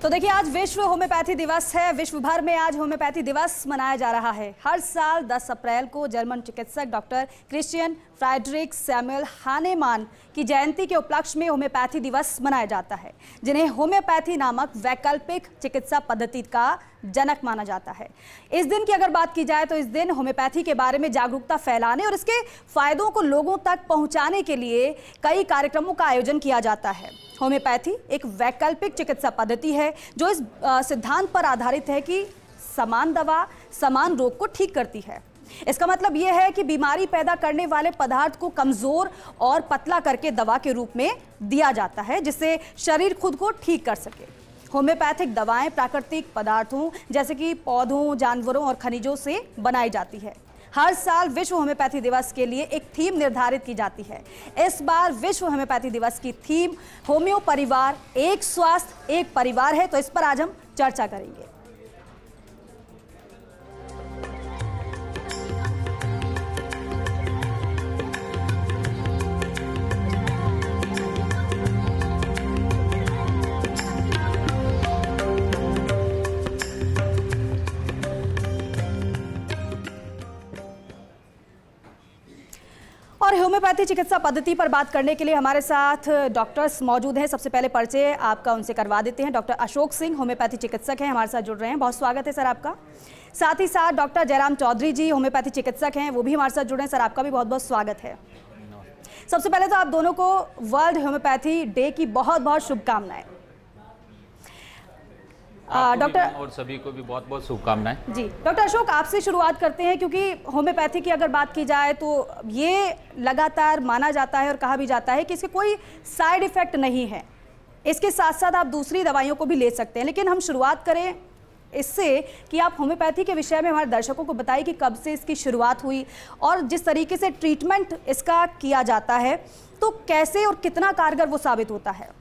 तो देखिए, आज विश्व होम्योपैथी दिवस है। विश्व भर में आज होम्योपैथी दिवस मनाया जा रहा है। हर साल 10 अप्रैल को जर्मन चिकित्सक डॉक्टर क्रिश्चियन फ्राइडरिक सैमुअल हानेमान की जयंती के उपलक्ष्य में होम्योपैथी दिवस मनाया जाता है, जिन्हें होम्योपैथी नामक वैकल्पिक चिकित्सा पद्धति का जनक माना जाता है। इस दिन की अगर बात की जाए तो इस दिन होम्योपैथी के बारे में जागरूकता फैलाने और इसके फायदों को लोगों तक पहुंचाने के लिए कई कार्यक्रमों का आयोजन किया जाता है। होम्योपैथी एक वैकल्पिक चिकित्सा पद्धति है जो इस सिद्धांत पर आधारित है कि समान दवा समान रोग को ठीक करती है। इसका मतलब यह है कि बीमारी पैदा करने वाले पदार्थ को कमजोर और पतला करके दवा के रूप में दिया जाता है, जिससे शरीर खुद को ठीक कर सके। होम्योपैथिक दवाएं प्राकृतिक पदार्थों जैसे कि पौधों, जानवरों और खनिजों से बनाई जाती है। हर साल विश्व होम्योपैथी दिवस के लिए एक थीम निर्धारित की जाती है। इस बार विश्व होम्योपैथी दिवस की थीम होम्यो परिवार, एक स्वास्थ्य एक परिवार है। तो इस पर आज हम चर्चा करेंगे। और होम्योपैथी चिकित्सा पद्धति पर बात करने के लिए हमारे साथ डॉक्टर्स मौजूद हैं। सबसे पहले परिचय आपका उनसे करवा देते हैं। डॉक्टर अशोक सिंह होम्योपैथी चिकित्सक हैं, हमारे साथ जुड़ रहे हैं। बहुत स्वागत है सर आपका। साथ ही साथ डॉक्टर जयराम चौधरी जी होम्योपैथी चिकित्सक हैं, वो भी हमारे साथ जुड़े हैं। सर आपका भी बहुत बहुत स्वागत है। सबसे पहले तो आप दोनों को वर्ल्ड होम्योपैथी डे की बहुत बहुत शुभकामनाएं। डॉक्टर और सभी को भी बहुत बहुत शुभकामनाएं। जी, डॉक्टर अशोक आपसे शुरुआत करते हैं, क्योंकि होम्योपैथी की अगर बात की जाए तो ये लगातार माना जाता है और कहा भी जाता है कि इसके कोई साइड इफेक्ट नहीं है। इसके साथ साथ आप दूसरी दवाइयों को भी ले सकते हैं। लेकिन हम शुरुआत करें इससे कि आप होम्योपैथी के विषय में हमारे दर्शकों को बताइए कि कब से इसकी शुरुआत हुई और जिस तरीके से ट्रीटमेंट इसका किया जाता है तो कैसे और कितना कारगर वो साबित होता है।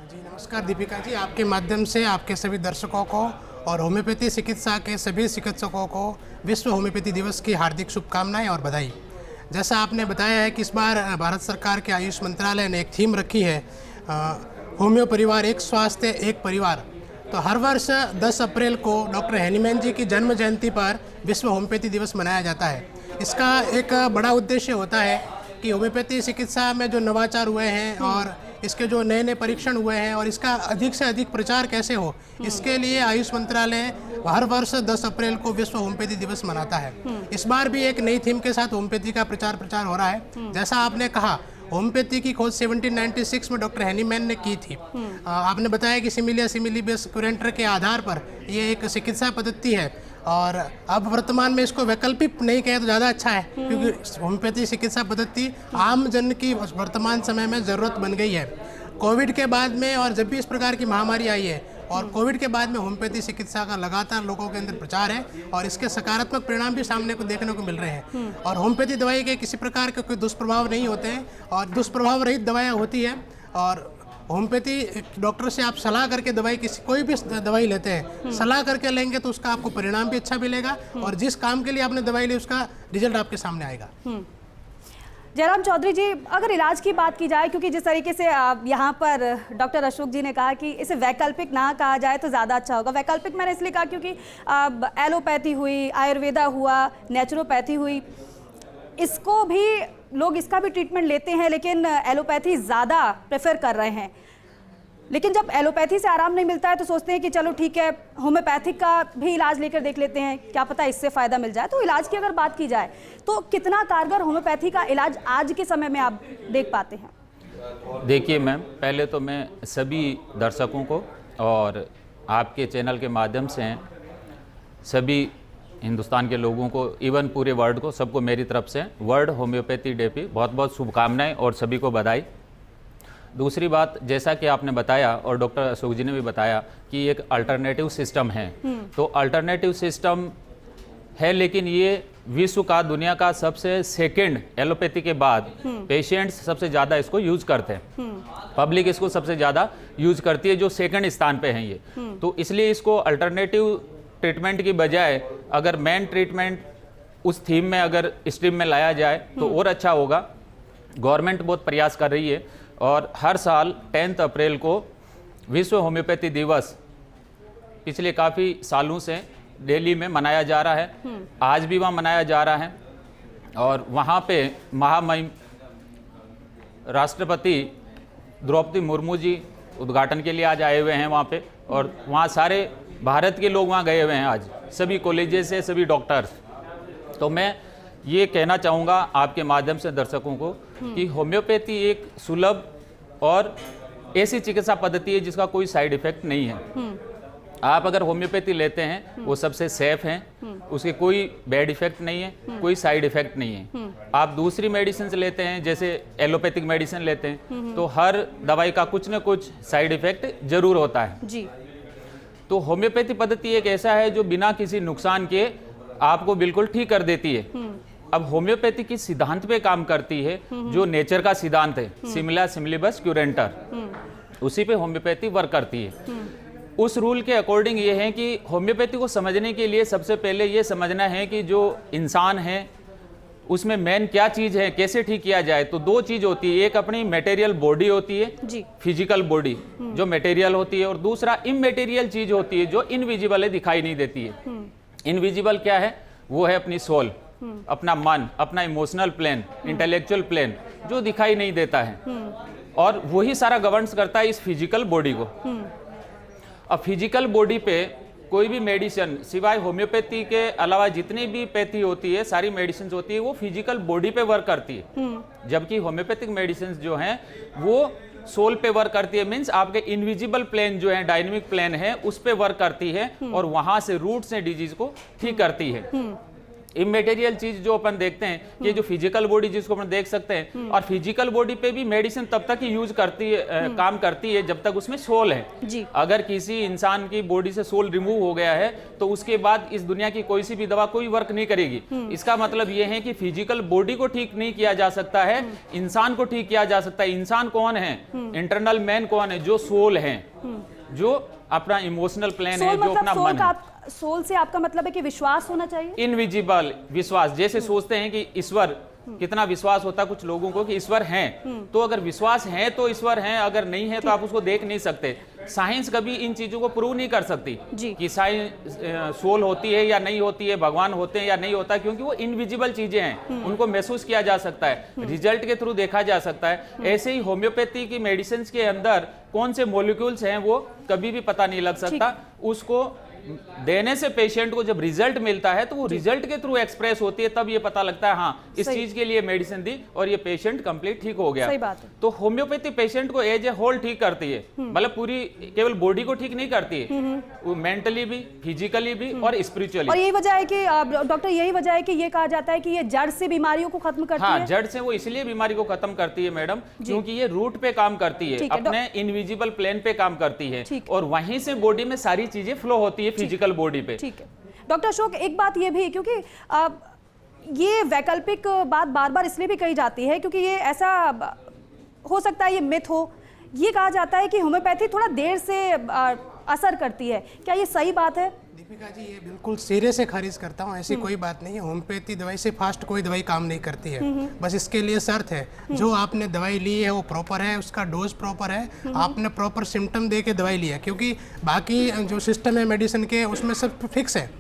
जी नमस्कार दीपिका जी, आपके माध्यम से आपके सभी दर्शकों को और होम्योपैथी चिकित्सा के सभी चिकित्सकों को विश्व होम्योपैथी दिवस की हार्दिक शुभकामनाएं और बधाई। जैसा आपने बताया है कि इस बार भारत सरकार के आयुष मंत्रालय ने एक थीम रखी है, होम्यो परिवार, एक स्वास्थ्य एक परिवार। तो हर वर्ष 10 अप्रैल को डॉक्टर हैनीमैन जी की जन्म जयंती पर विश्व होम्योपैथी दिवस मनाया जाता है। इसका एक बड़ा उद्देश्य होता है कि होम्योपैथी चिकित्सा में जो नवाचार हुए हैं और इसके जो नए नए परीक्षण हुए हैं और इसका अधिक से अधिक प्रचार कैसे हो, इसके लिए आयुष मंत्रालय हर वर्ष 10 अप्रैल को विश्व होम्योपैथी दिवस मनाता है। इस बार भी एक नई थीम के साथ होम्योपैथी का प्रचार हो रहा है। जैसा आपने कहा, होम्योपैथी की खोज 1796 में डॉक्टर हैनीमैन ने की थी। आपने बताया कि सिमिलिया सिमिलीबस क्यूरेंटर के आधार पर ये एक चिकित्सा पद्धति है और अब वर्तमान में इसको वैकल्पिक नहीं कहे तो ज़्यादा अच्छा है, क्योंकि होम्योपैथी चिकित्सा पद्धति आम जन की वर्तमान समय में ज़रूरत बन गई है। कोविड के बाद में और जब भी इस प्रकार की महामारी आई है और कोविड के बाद में होम्योपैथी चिकित्सा का लगातार लोगों के अंदर प्रचार है और इसके सकारात्मक परिणाम भी सामने को देखने को मिल रहे हैं। और होम्योपैथी दवाई के किसी प्रकार के कोई दुष्प्रभाव नहीं होते हैं और दुष्प्रभाव रहित दवाएँ होती हैं। और होम्योपैथी डॉक्टर से आप सलाह करके दवाई कोई भी दवाई लेते हैं, सलाह करके लेंगे तो उसका आपको परिणाम भी अच्छा मिलेगा और जिस काम के लिए आपने दवाई ली उसका रिजल्ट आपके सामने आएगा। जयराम चौधरी जी, अगर इलाज की बात की जाए, क्योंकि जिस तरीके से यहाँ पर डॉक्टर अशोक जी ने कहा कि इसे वैकल्पिक ना कहा जाए तो ज़्यादा अच्छा होगा। वैकल्पिक मैंने इसलिए कहा क्योंकि एलोपैथी हुई, आयुर्वेदा हुआ, नेचुरोपैथी हुई, इसको भी लोग इसका भी ट्रीटमेंट लेते हैं, लेकिन एलोपैथी ज़्यादा प्रेफर कर रहे हैं। लेकिन जब एलोपैथी से आराम नहीं मिलता है तो सोचते हैं कि चलो ठीक है, होम्योपैथिक का भी इलाज लेकर देख लेते हैं, क्या पता इससे फ़ायदा मिल जाए। तो इलाज की अगर बात की जाए तो कितना कारगर होम्योपैथी का इलाज आज के समय में आप देख पाते हैं? देखिए मैम, पहले तो मैं सभी दर्शकों को और आपके चैनल के माध्यम से सभी हिंदुस्तान के लोगों को, इवन पूरे वर्ल्ड को, सबको मेरी तरफ से वर्ल्ड होम्योपैथी डे पे बहुत बहुत शुभकामनाएं और सभी को बधाई। दूसरी बात, जैसा कि आपने बताया और डॉक्टर अशोक जी ने भी बताया कि एक अल्टरनेटिव सिस्टम है, तो अल्टरनेटिव सिस्टम है, लेकिन ये विश्व का, दुनिया का सबसे सेकंड, एलोपैथी के बाद पेशेंट्स सबसे ज़्यादा इसको यूज करते हैं, पब्लिक इसको सबसे ज़्यादा यूज करती है, जो सेकंड स्थान पे हैं ये। तो इसलिए इसको अल्टरनेटिव ट्रीटमेंट की बजाय अगर मेन ट्रीटमेंट उस थीम में, अगर स्ट्रीम में लाया जाए तो और अच्छा होगा। गवर्नमेंट बहुत प्रयास कर रही है और हर साल 10 अप्रैल को विश्व होम्योपैथी दिवस पिछले काफ़ी सालों से दिल्ली में मनाया जा रहा है। आज भी वहाँ मनाया जा रहा है और वहाँ पे महामहिम राष्ट्रपति द्रौपदी मुर्मू जी उद्घाटन के लिए आज आए हुए हैं वहाँ पे, और वहाँ सारे भारत के लोग वहाँ गए हुए हैं आज, सभी कॉलेजेस से, सभी डॉक्टर्स। तो मैं ये कहना चाहूँगा आपके माध्यम से दर्शकों को कि होम्योपैथी एक सुलभ और ऐसी चिकित्सा पद्धति है जिसका कोई साइड इफेक्ट नहीं है। आप अगर होम्योपैथी लेते हैं वो सबसे सेफ हैं, उसके कोई बैड इफेक्ट नहीं है, कोई साइड इफेक्ट नहीं है। आप दूसरी मेडिसिन लेते हैं जैसे एलोपैथिक मेडिसिन लेते हैं तो हर दवाई का कुछ न कुछ साइड इफेक्ट जरूर होता है जी। तो होम्योपैथी पद्धति एक ऐसा है जो बिना किसी नुकसान के आपको बिल्कुल ठीक कर देती है। अब होम्योपैथी किस सिद्धांत पे काम करती है? जो नेचर का सिद्धांत है, सिमिला सिमिलिबस क्यूरेंटर, उसी पे होम्योपैथी वर्क करती है। उस रूल के अकॉर्डिंग ये है कि होम्योपैथी को समझने के लिए सबसे पहले ये समझना है कि जो इंसान है उसमें मेन क्या चीज़ है, कैसे ठीक किया जाए। तो दो चीज़ होती है, एक अपनी मटेरियल बॉडी होती है जी, फिजिकल बॉडी जो मटेरियल होती है, और दूसरा इमटेरियल चीज़ होती है जो इनविजिबल है, दिखाई नहीं देती है। इनविजिबल क्या है? वो है अपनी सोल, अपना मन, अपना इमोशनल प्लेन, इंटेलेक्चुअल प्लेन जो दिखाई नहीं देता है, और वही सारा गवर्नेंस करता है इस फिजिकल बॉडी को। अब फिजिकल बॉडी पे कोई भी मेडिसिन सिवाय होम्योपैथी के अलावा जितनी भी पैथी होती है, सारी मेडिसिन होती है, वो फिजिकल बॉडी पे वर्क करती है। जबकि होम्योपैथिक मेडिसिन जो हैं वो सोल पे वर्क करती है, मीन्स आपके इनविजिबल प्लेन जो है, डायनेमिक प्लेन है, उस पे वर्क करती है और वहां से रूट से डिजीज को ठीक करती है। इमटेरियल चीज जो अपन देखते हैं कि जो फिजिकल बॉडी जिसको अपन देख सकते हैं, और फिजिकल बॉडी पे भी मेडिसिन तब तक ही यूज करती है, काम करती है जब तक उसमें सोल है जी। अगर किसी इंसान की बॉडी से सोल रिमूव हो गया है तो उसके बाद इस दुनिया की कोई सी भी दवा कोई वर्क नहीं करेगी। इसका मतलब ये है कि फिजिकल बॉडी को ठीक नहीं किया जा सकता है, इंसान को ठीक किया जा सकता है। इंसान कौन है? इंटरनल मैन कौन है? जो सोल है, जो अपना इमोशनल प्लेन है, जो अपना मन है। सोल से आपका मतलब है कि विश्वास होना चाहिए, इनविजिबल विश्वास। जैसे सोचते हैं कि ईश्वर, कितना विश्वास होता है कुछ लोगों को कि ईश्वर हैं, तो अगर विश्वास है तो ईश्वर हैं, अगर नहीं है तो आप उसको देख नहीं सकते। साइंस कभी इन चीजों को प्रूव नहीं कर सकती कि साइंस सोल होती है या नहीं होती है, भगवान होते हैं या नहीं होता, क्योंकि वो इनविजिबल चीजें हैं, उनको महसूस किया जा सकता है, रिजल्ट के थ्रू देखा जा सकता है। ऐसे ही होम्योपैथी की मेडिसिन के अंदर कौन से मॉलिक्यूल्स हैं वो कभी भी पता नहीं लग सकता। उसको देने से पेशेंट को जब रिजल्ट मिलता है तो वो रिजल्ट के थ्रू एक्सप्रेस होती है, तब ये पता लगता है हाँ इस चीज के लिए मेडिसिन दी और ये पेशेंट कंप्लीट ठीक हो गया। सही बात है। तो होम्योपैथी पेशेंट को एज ए होल ठीक करती है, मतलब पूरी केवल बॉडी को ठीक नहीं करती है, वो मेंटली भी, फिजिकली भी और स्पिरिचुअली। और यही वजह है कि डॉक्टर, यही वजह है कि ये कहा जाता है कि ये जड़ से बीमारियों को खत्म करती है। जड़ से वो इसलिए बीमारी को खत्म करती है मैडम, क्योंकि ये रूट पे काम करती है, अपने इनविजिबल प्लेन पे काम करती है, और वहीं से बॉडी में सारी चीजें फ्लो होती है फिजिकल बॉडी पे। ठीक है डॉक्टर अशोक, एक बात ये भी, क्योंकि ये वैकल्पिक बात बार बार इसलिए भी कही जाती है क्योंकि ये ऐसा हो सकता है, ये मिथ हो, ये कहा जाता है कि होम्योपैथी थोड़ा देर से असर करती है। क्या ये सही बात है? दीपिका जी, ये बिल्कुल सिरे से खारिज करता हूँ, ऐसी कोई बात नहीं है। होम्योपैथी दवाई से फास्ट कोई दवाई काम नहीं करती है, बस इसके लिए शर्त है जो आपने दवाई ली है वो प्रॉपर है, उसका डोज प्रॉपर है, आपने प्रॉपर सिम्टम दे के दवाई लिया, क्योंकि बाकी जो सिस्टम है मेडिसिन के उसमें सब फिक्स है।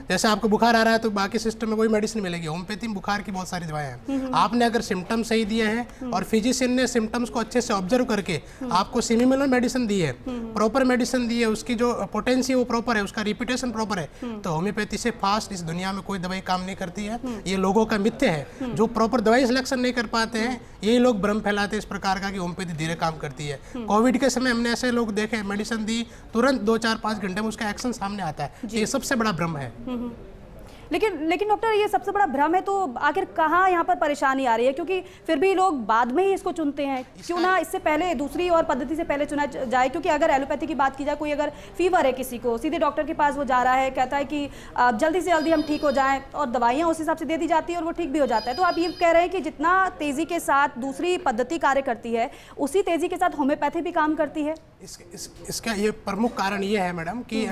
जैसे आपको बुखार आ रहा है तो बाकी सिस्टम में कोई मेडिसिन मिलेगी, होम्योपैथी में बुखार की बहुत सारी दवाएं हैं। आपने अगर सिम्टम सही दिए हैं और फिजिशियन ने सिम्टम्स को अच्छे से ऑब्जर्व करके आपको सिमिलर मेडिसिन दी है, प्रॉपर मेडिसिन दी है, उसकी जो पोटेंसी वो प्रॉपर है, उसका रिपीटेशन प्रॉपर है, तो होम्योपैथी से फास्ट इस दुनिया में कोई दवाई काम नहीं करती है। ये लोगों का मिथ्य है, जो प्रॉपर दवाई सिलेक्शन नहीं कर पाते हैं, यही लोग भ्रम फैलाते हैं इस प्रकार का कि होम्योपैथी धीरे काम करती है। कोविड के समय हमने ऐसे लोग देखे, मेडिसिन दी, तुरंत 2-4-5 घंटे में उसका एक्शन सामने आता है। ये सबसे बड़ा भ्रम है। लेकिन डॉक्टर, ये सबसे बड़ा भ्रम है, तो आखिर कहाँ यहाँ पर परेशानी आ रही है? क्योंकि फिर भी लोग बाद में ही इसको चुनते हैं, क्यों ना इससे पहले दूसरी और पद्धति से पहले चुना जाए? क्योंकि अगर एलोपैथी की बात की जाए, कोई अगर फीवर है किसी को, सीधे डॉक्टर के पास वो जा रहा है, कहता है कि जल्दी से जल्दी हम ठीक हो जाएं, और दवाइयाँ उस हिसाब से दे दी जाती है और वो ठीक भी हो जाता है। तो आप ये कह रहे हैं कि जितना तेज़ी के साथ दूसरी पद्धति कार्य करती है, उसी तेज़ी के साथ होम्योपैथी भी काम करती है? इसका ये प्रमुख कारण ये है मैडम कि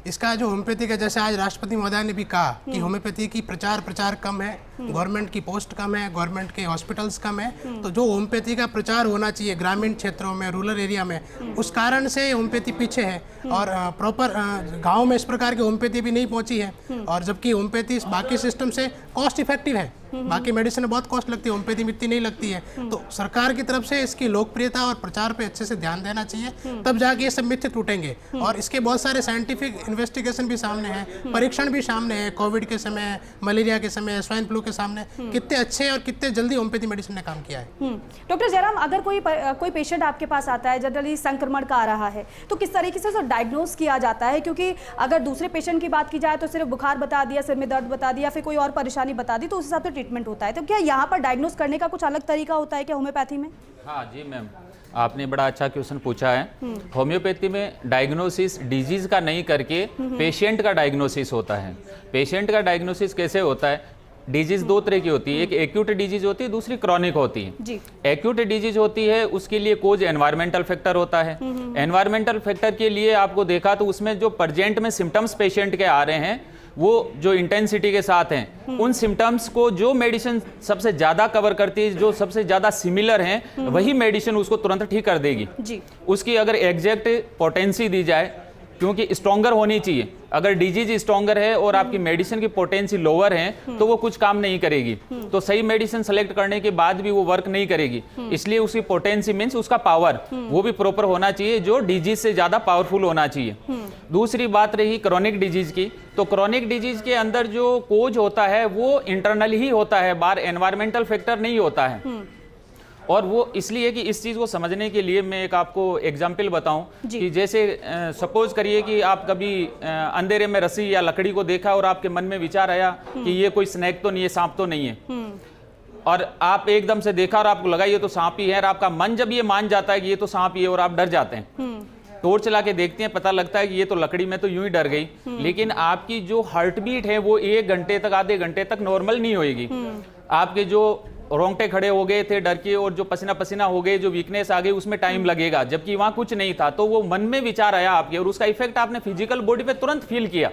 इसका जो होम्योपैथी का, जैसे आज राष्ट्रपति महोदय ने भी कहा कि होम्योपैथी की प्रचार कम है, गवर्नमेंट की पोस्ट कम है, गवर्नमेंट के हॉस्पिटल्स कम है, तो जो होम्योपैथी का प्रचार होना चाहिए ग्रामीण क्षेत्रों में, रूरल एरिया में, उस कारण से होम्योपैथी पीछे है। और प्रॉपर गाँव में इस प्रकार की होम्योपैथी भी नहीं पहुंची है, और जबकि होम्योपैथी बाकी सिस्टम से कॉस्ट इफेक्टिव है। बाकी मेडिसिन में बहुत कॉस्ट लगती है, होम्योपैथी में इतनी नहीं लगती है। तो सरकार की तरफ से इसकी लोकप्रियता और प्रचार पे अच्छे से ध्यान देना चाहिए, तब जाके ये सब मिथ टूटेंगे। और इसके बहुत सारे साइंटिफिक इन्वेस्टिगेशन भी सामने हैं, परीक्षण भी सामने है, कोविड के समय, मलेरिया के समय, स्वाइन फ्लू के सामने कितने अच्छे और कितने जल्दी होम्योपैथी मेडिसिन ने काम किया है। डॉक्टर जयराम, अगर कोई पेशेंट आपके पास आता है, जनरली संक्रमण का आ रहा है, तो किस तरीके से उसे डायग्नोज किया जाता है? क्योंकि अगर दूसरे पेशेंट की बात की जाए तो सिर्फ बुखार बता दिया, सिर में दर्द बता दिया, फिर कोई और परेशानी बता दी, तो उस हिसाब से ट्रीटमेंट होता है। तो क्या यहाँ पर डायग्नोज करने का कुछ अलग तरीका होता है क्या होम्योपैथी में? हाँ जी मैम, आपने बड़ा अच्छा क्वेश्चन पूछा है। होम्योपैथी में डायग्नोसिस डिजीज का नहीं करके पेशेंट का डायग्नोसिस होता है। पेशेंट का डायग्नोसिस कैसे होता है? डिजीज दो तरह की होती है, एक एक्यूट डिजीज होती है, दूसरी क्रॉनिक होती है जी। एक्यूट डिजीज होती है, उसके लिए कोज एनवायरमेंटल फैक्टर होता है। एनवायरमेंटल फैक्टर के लिए आपको देखा तो उसमें जो प्रेजेंट में सिम्टम्स पेशेंट के आ रहे हैं, वो जो इंटेंसिटी के साथ हैं, उन सिम्टम्स को जो मेडिसिन सबसे ज़्यादा कवर करती है, जो सबसे ज़्यादा सिमिलर हैं, वही मेडिसिन उसको तुरंत ठीक कर देगी जी। उसकी अगर एग्जैक्ट पोटेंसी दी जाए, क्योंकि स्ट्रॉन्गर होनी चाहिए। अगर डिजीज स्ट्रॉन्गर है और आपकी मेडिसिन की पोटेंसी लोअर है तो वो कुछ काम नहीं करेगी, तो सही मेडिसिन सेलेक्ट करने के बाद भी वो वर्क नहीं करेगी। इसलिए उसकी पोटेंसी मीन्स उसका पावर वो भी प्रॉपर होना चाहिए, जो डिजीज से ज़्यादा पावरफुल होना चाहिए। दूसरी बात रही क्रॉनिक डिजीज की, तो क्रॉनिक डिजीज के अंदर जो कोज होता है वो इंटरनल ही होता है, बाहर एनवायरमेंटल फैक्टर नहीं होता है। और वो इसलिए कि इस चीज़ को समझने के लिए मैं एक आपको एग्जाम्पल बताऊं कि जैसे सपोज करिए कि आप कभी अंधेरे में रस्सी या लकड़ी को देखा और आपके मन में विचार आया कि ये कोई स्नैक तो नहीं है, सांप तो नहीं है, और आप एकदम से देखा और आपको लगा ये तो सांप ही है, और आपका मन जब ये मान जाता है कि ये तो सांप ही है और आप डर जाते हैं, टॉर्च चला के देखते हैं, पता लगता है कि ये तो लकड़ी में तो यूं ही डर गई, लेकिन आपकी जो हार्ट बीट है वो 1 घंटे तक, आधे घंटे तक नॉर्मल नहीं होएगी। आपके जो रोंगटे खड़े हो गए थे डर के, और जो पसीना पसीना हो गए, जो वीकनेस आ गई, उसमें टाइम लगेगा, जबकि वहां कुछ नहीं था। तो वो मन में विचार आया आपके, और उसका इफेक्ट आपने फिजिकल बॉडी पे तुरंत फील किया।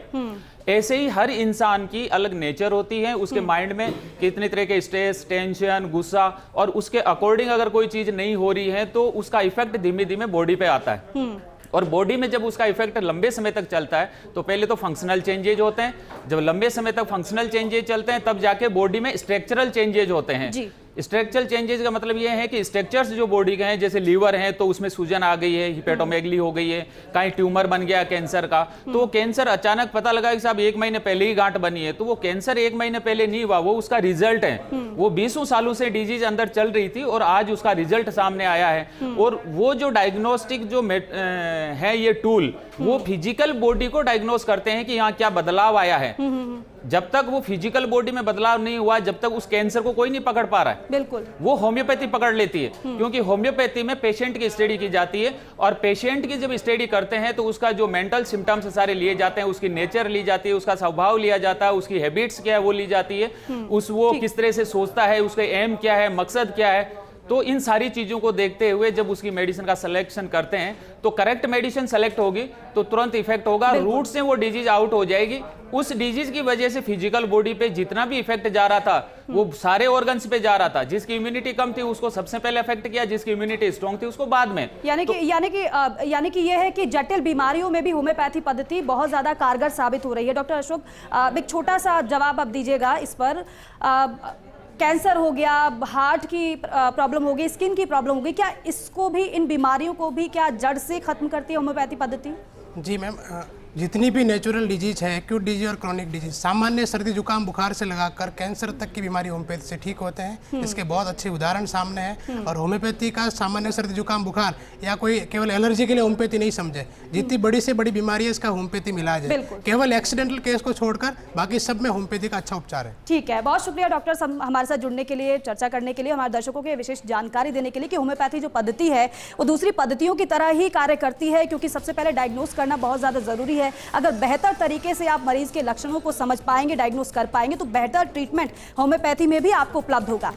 ऐसे ही हर इंसान की अलग नेचर होती है, उसके माइंड में कितने तरह के स्ट्रेस, टेंशन, गुस्सा, और उसके अकॉर्डिंग अगर कोई चीज नहीं हो रही है तो उसका इफेक्ट धीमे धीमे बॉडी पे आता है। और बॉडी में जब उसका इफेक्ट लंबे समय तक चलता है तो पहले तो फंक्शनल चेंजेज होते हैं, जब लंबे समय तक फंक्शनल चेंजेज चलते हैं तब जाके बॉडी में स्ट्रक्चरल चेंजेज होते हैं। स्ट्रक्चरल चेंजेज का मतलब ये है कि स्ट्रक्चर्स जो बॉडी के हैं, जैसे लीवर है तो उसमें सूजन आ गई है, हिपेटोमेगली हो गई है, कहीं ट्यूमर बन गया कैंसर का, तो कैंसर अचानक पता लगा कि साहब 1 महीने पहले ही गांठ बनी है, तो वो कैंसर 1 महीने पहले नहीं हुआ, वो उसका रिजल्ट है। वो 20 सालों से डिजीज अंदर चल रही थी और आज उसका रिजल्ट सामने आया है। और वो जो डायग्नोस्टिक जो है ये टूल, वो फिजिकल बॉडी को डायग्नोस करते हैं कि यहाँ क्या बदलाव आया है। जब तक वो फिजिकल बॉडी में बदलाव नहीं हुआ, जब तक उस कैंसर को कोई नहीं पकड़ पा रहा है, बिल्कुल वो होम्योपैथी पकड़ लेती है। क्योंकि होम्योपैथी में पेशेंट की स्टडी की जाती है, और पेशेंट की जब स्टडी करते हैं तो उसका जो मेंटल सिम्टम्स सारे लिए जाते हैं, उसकी नेचर ली जाती है, उसका स्वभाव लिया जाता है, उसकी हैबिट्स क्या है वो ली जाती है, वो किस तरह से सोचता है, उसका एम क्या है, मकसद क्या है। तो इन सारी चीजों को देखते हुए जब उसकी मेडिसिन का सिलेक्शन करते हैं तो करेक्ट मेडिसिन सेलेक्ट होगी तो तुरंत इफेक्ट होगा, रूट से वो डिजीज आउट हो जाएगी। उस डिजीज की वजह से फिजिकल बॉडी पे जितना भी इफेक्ट जा रहा था वो सारे ऑर्गन्स पे जा रहा था। जिसकी इम्यूनिटी कम थी उसको सबसे पहले इफेक्ट किया, जिसकी इम्यूनिटी स्ट्रांग थी उसको बाद में। यानी कि ये है कि जटिल बीमारियों में भी होम्योपैथी पद्धति बहुत ज्यादा कारगर साबित हो रही है। डॉक्टर अशोक, एक छोटा सा जवाब आप दीजिएगा इस पर। कैंसर हो गया, हार्ट की प्रॉब्लम हो गई, स्किन की प्रॉब्लम हो गई, क्या इसको भी, इन बीमारियों को भी क्या जड़ से खत्म करती है होम्योपैथी पद्धति? जी मैम, जितनी भी नेचुरल डिजीज है, एक्यूट डिजीज और क्रॉनिक डिजीज, सामान्य सर्दी जुकाम बुखार से लगाकर कैंसर तक की बीमारी होम्योपैथी से ठीक होते हैं। इसके बहुत अच्छे उदाहरण सामने हैं। और होम्योपैथी का सामान्य सर्दी जुकाम बुखार या कोई केवल एलर्जी के लिए होम्योपैथी नहीं समझे, जितनी बड़ी से बड़ी बीमारी है इसका होम्योपैथी इलाज है। केवल एक्सीडेंटल केस को छोड़कर बाकी सब में होम्योपैथी का अच्छा उपचार है। ठीक है, बहुत शुक्रिया डॉक्टर हमारे साथ जुड़ने के लिए, चर्चा करने के लिए, हमारे दर्शकों को विशेष जानकारी देने के लिए कि होम्योपैथी जो पद्धति है वो दूसरी पद्धतियों की तरह ही कार्य करती है, क्योंकि सबसे पहले डायग्नोस करना बहुत ज्यादा जरूरी है। अगर बेहतर तरीके से आप मरीज के लक्षणों को समझ पाएंगे, डायग्नोस कर पाएंगे, तो बेहतर ट्रीटमेंट होम्योपैथी में भी आपको उपलब्ध होगा।